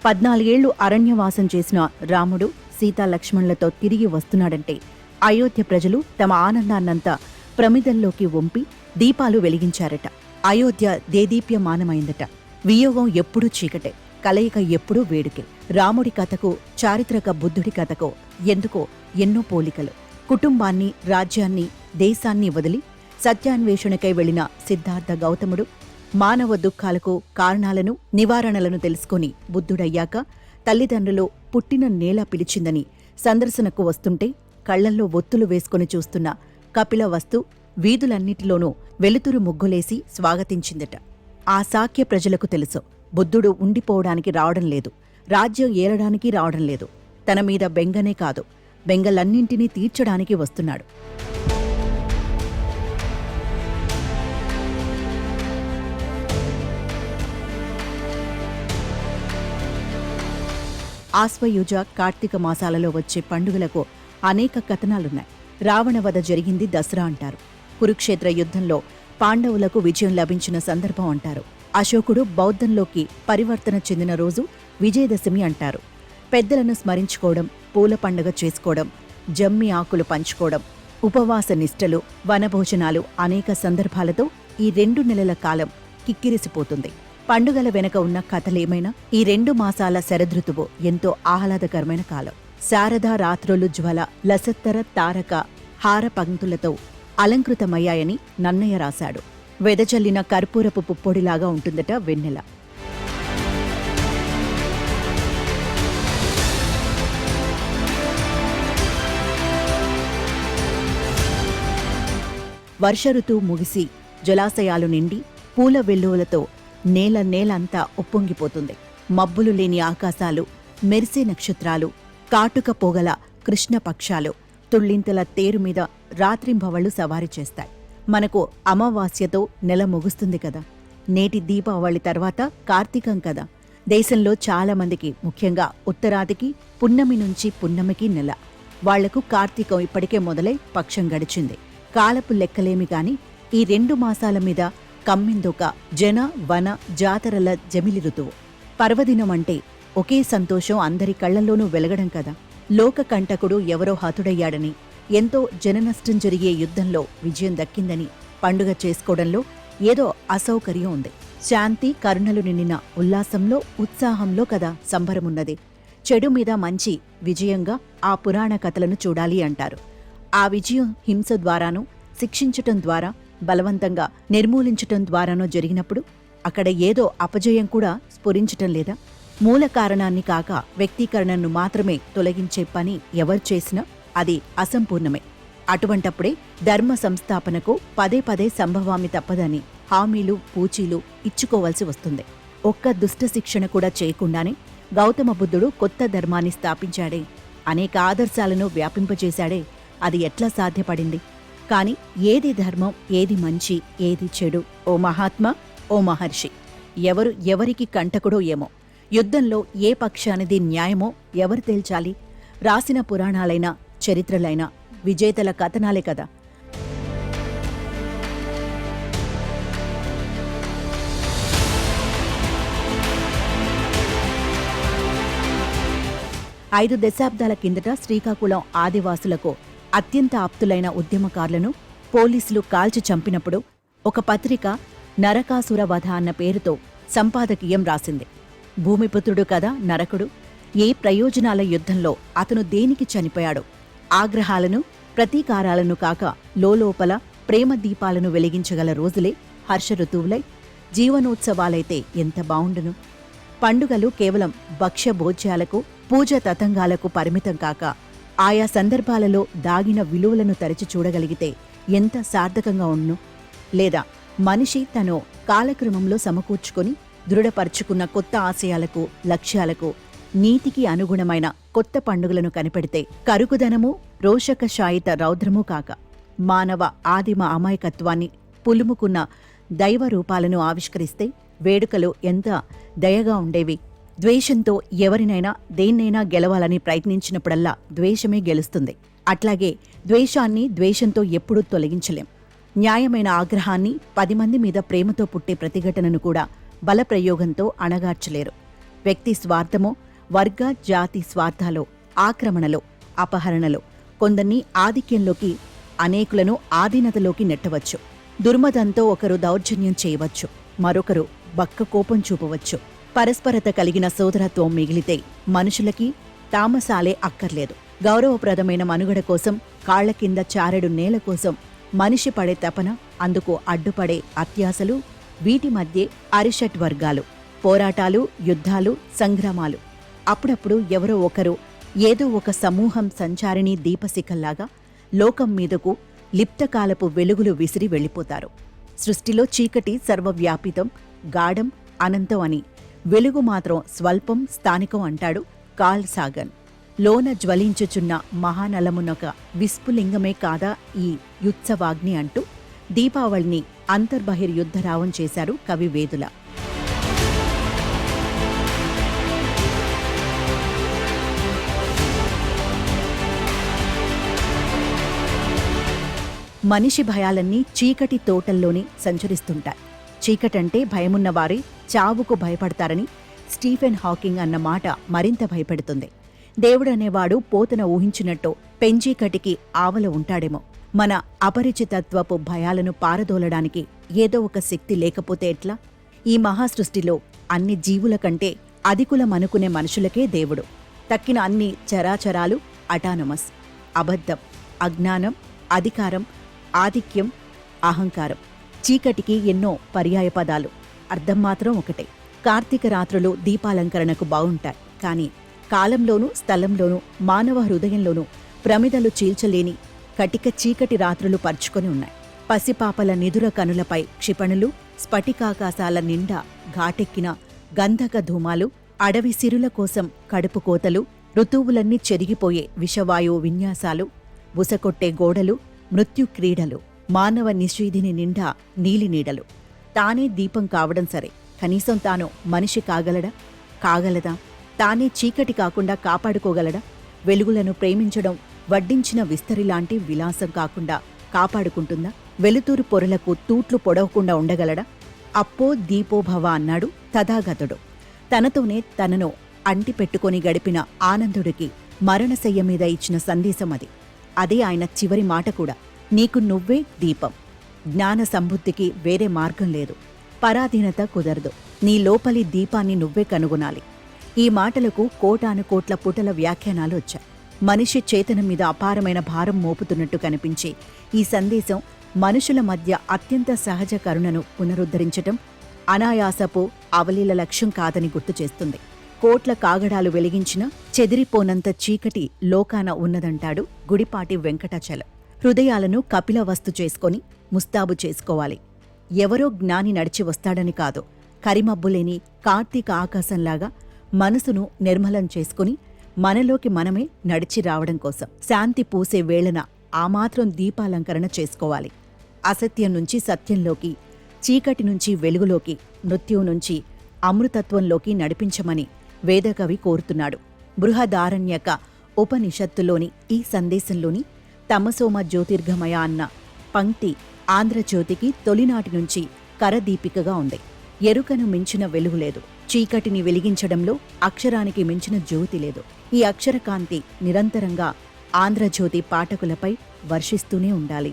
14 ఏళ్లు అరణ్యవాసం చేసిన రాముడు సీతాలక్ష్మణులతో తిరిగి వస్తున్నాడంటే అయోధ్య ప్రజలు తమ ఆనందాన్నంతా ప్రమిదల్లోకి వంపి దీపాలు వెలిగించారట. అయోధ్య దేదీప్యమానమైందట. వియోగం ఎప్పుడూ చీకటే, కలయిక ఎప్పుడూ వేడుకే. రాముడి కథకు, చారిత్రక బుద్ధుడి కథకు ఎందుకో ఎన్నో పోలికలు. కుటుంబాన్ని, రాజ్యాన్ని, దేశాన్ని వదిలి సత్యాన్వేషణకై వెళ్లిన సిద్ధార్థ గౌతముడు మానవ దుఃఖాలకు కారణాలను, నివారణలను తెలుసుకుని బుద్ధుడయ్యాక తల్లిదండ్రులు పుట్టిన నేల పిలిచిందని సందర్శనకు వస్తుంటే కళ్లల్లో ఒత్తులు వేసుకుని చూస్తున్న కపిలవస్తు వీధులన్నిటిలోనూ వెలుతురు ముగ్గులేసి స్వాగతించిందట. ఆ శాక్య ప్రజలకు తెలుసు, బుద్ధుడు ఉండిపోవడానికి రావడం లేదు, రాజ్యం ఏలడానికి రావడం లేదు. తన మీద బెంగనే కాదు, బెంగలన్నింటినీ తీర్చడానికి వస్తున్నాడు. ఆశ్వయుజ, కార్తీక మాసాలలో వచ్చే పండుగలకు అనేక కథనాలున్నాయి. రావణవధ జరిగింది దసరా అంటారు. కురుక్షేత్ర యుద్ధంలో పాండవులకు విజయం లభించిన సందర్భం అంటారు. అశోకుడు బౌద్ధంలోకి పరివర్తన చెందిన రోజు విజయదశమి అంటారు. పెద్దలను స్మరించుకోవడం, పూల పండుగ చేసుకోవడం, జమ్మి ఆకులు పంచుకోవడం, ఉపవాస నిష్టలు, వనభోజనాలు అనేక సందర్భాలతో ఈ 2 నెలల కాలం కిక్కిరిసిపోతుంది. పండుగల వెనక ఉన్న కథలేమైనా ఈ 2 మాసాల శరదృతువు ఎంతో ఆహ్లాదకరమైన కాలం. శారదా రాత్రులు జ్వల లసత్తర తారక హార పంక్తులతో అలంకృతమయ్యాయని నన్నయ్య రాశాడు. వెదజల్లిన కర్పూరపు పుప్పొడిలాగా ఉంటుందట వెన్నెల. వర్షఋతువు ముగిసి జలాశయాలు నిండి పూల వెల్లువలతో నేలంతా ఉప్పొంగిపోతుంది. మబ్బులు లేని ఆకాశాలు, మెరిసే నక్షత్రాలు, కాటుక పొగల కృష్ణపక్షాలు తుళ్ళింతల తేరుమీద రాత్రింబవళ్లు సవారీ చేస్తాయి. మనకు అమావాస్యతో నెల ముగుస్తుంది కదా. నేటి దీపావళి తర్వాత కార్తీకం కదా. దేశంలో చాలామందికి, ముఖ్యంగా ఉత్తరాదికి పున్నమి నుంచి పున్నమికి నెల. వాళ్లకు కార్తీకం ఇప్పటికే మొదలై పక్షం గడిచింది. కాలపు లెక్కలేమి గాని ఈ 2 మాసాల మీద కమ్మిందొక జన వన జాతరల జమిలి ఋతువు. పర్వదినం అంటే ఒకే సంతోషం అందరి కళ్లల్లోనూ వెలగడం కదా. లోకకంటకుడు ఎవరో హతుడయ్యాడని, ఎంతో జననష్టం జరిగే యుద్ధంలో విజయం దక్కిందని పండుగ చేసుకోవడంలో ఏదో అసౌకర్యం ఉంది. శాంతి, కరుణలు నిండిన ఉల్లాసంలో, ఉత్సాహంలో కదా సంబరమున్నది. చెడు మీద మంచి విజయంగా ఆ పురాణ కథలను చూడాలి అంటారు. ఆ విజయం హింస ద్వారానూ, శిక్షించటం ద్వారా, బలవంతంగా నిర్మూలించటం ద్వారానో జరిగినప్పుడు అక్కడ ఏదో అపజయం కూడా స్ఫురించటం లేదా? మూల కారణాన్ని కాక వ్యక్తీకరణను మాత్రమే తొలగించే పని ఎవరు చేసినా అది అసంపూర్ణమే. అటువంటప్పుడే ధర్మ సంస్థాపనకు పదే సంభవామి తప్పదని హామీలు, పూచీలు ఇచ్చుకోవాల్సి వస్తుంది. ఒక్క దుష్ట శిక్షణ కూడా చేయకుండానే గౌతమ బుద్ధుడు కొత్త ధర్మాన్ని స్థాపించాడే, అనేక ఆదర్శాలను వ్యాపింపజేశాడే. అది ఎట్లా సాధ్యపడింది? కాని ఏది ధర్మం, ఏది మంచి, ఏది చెడు, ఓ మహాత్మా, ఓ మహర్షి, ఎవరు ఎవరికి కంటకుడో ఏమో. యుద్ధంలో ఏ పక్షానిది న్యాయమో ఎవరు తేల్చాలి? రాసిన పురాణాలైనా, చరిత్రలైనా విజేతల కథనాలే కదా. ఐదు దశాబ్దాల కిందట శ్రీకాకుళం ఆదివాసులకు అత్యంత ఆప్తులైన ఉద్యమకారులను పోలీసులు కాల్చి చంపినప్పుడు ఒక పత్రిక నరకాసుర వధ అన్న పేరుతో సంపాదకీయం రాసింది. భూమిపుత్రుడు కదా నరకుడు. ఏ ప్రయోజనాల యుద్ధంలో అతను దేనికి చనిపోయాడో? ఆగ్రహాలను, ప్రతీకారాలను కాక లోలోపల ప్రేమ దీపాలను వెలిగించగల రోజులే హర్ష ఋతువులై, జీవనోత్సవాలైతే ఎంత బావుండును. పండుగలు కేవలం భక్ష్య భోజ్యాలకు, పూజ తతంగాలకు పరిమితం కాక ఆయా సందర్భాలలో దాగిన విలువలను తరచి చూడగలిగితే ఎంత సార్థకంగా ఉండును. లేదా మనిషి తను కాలక్రమంలో సమకూర్చుకొని దృఢపరుచుకున్న కొత్త ఆశయాలకు, లక్ష్యాలకు, నీతికి అనుగుణమైన కొత్త పండుగలను కనిపెడితే కరుకుదనము, రోషకశాయిత రౌద్రమూ కాక మానవ ఆదిమ అమాయకత్వాన్ని పులుముకున్న దైవ రూపాలను ఆవిష్కరిస్తే వేడుకలు ఎంత దయగా ఉండేవి. ద్వేషంతో ఎవరినైనా దేన్నైనా గెలవాలని ప్రయత్నించినప్పుడల్లా ద్వేషమే గెలుస్తుంది. అట్లాగే ద్వేషాన్ని ద్వేషంతో ఎప్పుడూ తొలగించలేం. న్యాయమైన ఆగ్రహాన్ని, 10 మంది మీద ప్రేమతో పుట్టే ప్రతిఘటనను కూడా బలప్రయోగంతో అణగార్చలేరు. వ్యక్తి స్వార్థమో, వర్గ జాతి స్వార్థాలో, ఆక్రమణలో, అపహరణలో, కొందరిని ఆధిక్యంలోకి, అనేకులను ఆధీనతలోకి నెట్టవచ్చు. దుర్మదంతో ఒకరు దౌర్జన్యం చేయవచ్చు, మరొకరు బక్క కోపం చూపవచ్చు. పరస్పరత కలిగిన సోదరత్వం మిగిలితే మనుషులకి తామసాలే అక్కర్లేదు. గౌరవప్రదమైన మనుగడ కోసం, కాళ్ల కింద చారెడు నేల కోసం మనిషి పడే తపన, అందుకు అడ్డుపడే అత్యాశలు, వీటి మధ్యే అరిషట్ వర్గాలు, పోరాటాలు, యుద్ధాలు, సంగ్రామాలు. అప్పుడప్పుడు ఎవరో ఒకరు, ఏదో ఒక సమూహం సంచారిణీ దీపశిఖల్లాగా లోకం మీదకు లిప్తకాలపు వెలుగులు విసిరి వెళ్ళిపోతారు. సృష్టిలో చీకటి సర్వవ్యాపితం, గాఢం, అనంతం అని, వెలుగు మాత్రం స్వల్పం, స్థానికం అంటాడు కార్ల్ సాగన్. లోన జ్వలించుచున్న మహానలమునొక విస్ఫులింగమే కాదా ఈ యుత్సవాగ్ని అంటూ దీపావళిని అంతర్బహిర్యుద్ధరావం చేశారు కవి వేదుల. మనిషి భయాలన్నీ చీకటి తోటల్లోనే సంచరిస్తుంటాయి. చీకటంటే భయమున్నవారే చావుకు భయపడతారని స్టీఫెన్ హాకింగ్ అన్న మాట మరింత భయపెడుతుంది. దేవుడనేవాడు పోతన ఊహించినట్టు పెంచీకటికి ఆవల ఉంటాడేమో. మన అపరిచితత్వపు భయాలను పారదోలడానికి ఏదో ఒక శక్తి లేకపోతే ఎట్లా? ఈ మహాసృష్టిలో అన్ని జీవుల కంటే అధికులమనుకునే మనుషులకే దేవుడు. తక్కిన అన్ని చరాచరాలు అటానమస్. అబద్ధం, అజ్ఞానం, అధికారం, ఆధిక్యం, అహంకారం. చీకటికి ఎన్నో పర్యాయ పదాలు, అర్థం మాత్రం ఒకటే. కార్తీక రాత్రులు దీపాలంకరణకు బావుంటాయి, కాని కాలంలోనూ స్థలంలోనూ మానవ హృదయంలోనూ ప్రమిదలు చీల్చలేని కటిక చీకటి రాత్రులు పరుచుకొని ఉన్నాయి. పసిపాపల నిదుర కనులపై క్షిపణులు, స్ఫటికాకాశాల నిండా ఘాటెక్కిన గంధక ధూమాలు, అడవి సిరుల కోసం కడుపు కోతలు, ఋతువులన్నీ చెరిగిపోయే విషవాయువు విన్యాసాలు, బుసకొట్టే గోడలు, మృత్యుక్రీడలు, మానవ నిషీధిని నిండా నీలినీడలు. తానే దీపం కావడం సరే, కనీసం తాను మనిషి కాగలదా? తానే చీకటి కాకుండా కాపాడుకోగలడా? వెలుగులను ప్రేమించడం వడ్డించిన విస్తరిలాంటి విలాసం కాకుండా కాపాడుకుంటుందా? వెలుతురు పొరలకు తూట్లు పొడవకుండా ఉండగలడా? అప్పో దీపో భవ అన్నాడు తథాగతుడు. తనతోనే తనను అంటిపెట్టుకొని గడిపిన ఆనందుడికి మరణశయ్య మీద ఇచ్చిన సందేశం అది. అదే ఆయన చివరి మాట కూడా. నీకు నువ్వే దీపం. జ్ఞాన సంబుద్ధికి వేరే మార్గం లేదు. పరాధీనత కుదరదు. నీ లోపలి దీపాన్ని నువ్వే కనుగొనాలి. ఈ మాటలకు కోటాను కోట్ల పుటల వ్యాఖ్యానాలు వచ్చాయి. మనిషి చేతనం మీద అపారమైన భారం మోపుతున్నట్టు కనిపించే ఈ సందేశం మనుషుల మధ్య అత్యంత సహజ కరుణను పునరుద్ధరించటం అనాయాసపు అవలీల లక్ష్యం కాదని గుర్తుచేస్తుంది. కోట్ల కాగడాలు వెలిగించిన చెదిరిపోనంత చీకటి లోకాన ఉన్నదంటాడు గుడిపాటి వెంకటాచలం. హృదయాలను కపిలవస్తు చేసుకొని ముస్తాబు చేసుకోవాలి. ఎవరో జ్ఞాని నడిచి వస్తాడని కాదు, కరిమబ్బులేని కార్తీక ఆకాశంలాగా మనసును నిర్మలం చేసుకుని మనలోకి మనమే నడిచి రావడం కోసం శాంతి పూసే వేళన ఆ మాత్రం దీపాలంకరణ చేసుకోవాలి. అసత్యం నుంచి సత్యంలోకి, చీకటి నుంచి వెలుగులోకి, మృత్యువు నుంచి అమృతత్వంలోకి నడిపించమని వేదకవి కోరుతున్నాడు. బృహదారణ్యక ఉపనిషత్తులోని ఈ సందేశంలోని తమసోమ జ్యోతిర్గమయ అన్న పంక్తి ఆంధ్రజ్యోతికి తొలినాటి నుంచి కరదీపికగా ఉంది. ఎరుకను మించిన వెలుగులేదు. చీకటిని వెలిగించడంలో అక్షరానికి మించిన జ్యోతి లేదు. ఈ అక్షరకాంతి నిరంతరంగా ఆంధ్రజ్యోతి పాఠకులపై వర్షిస్తూనే ఉండాలి.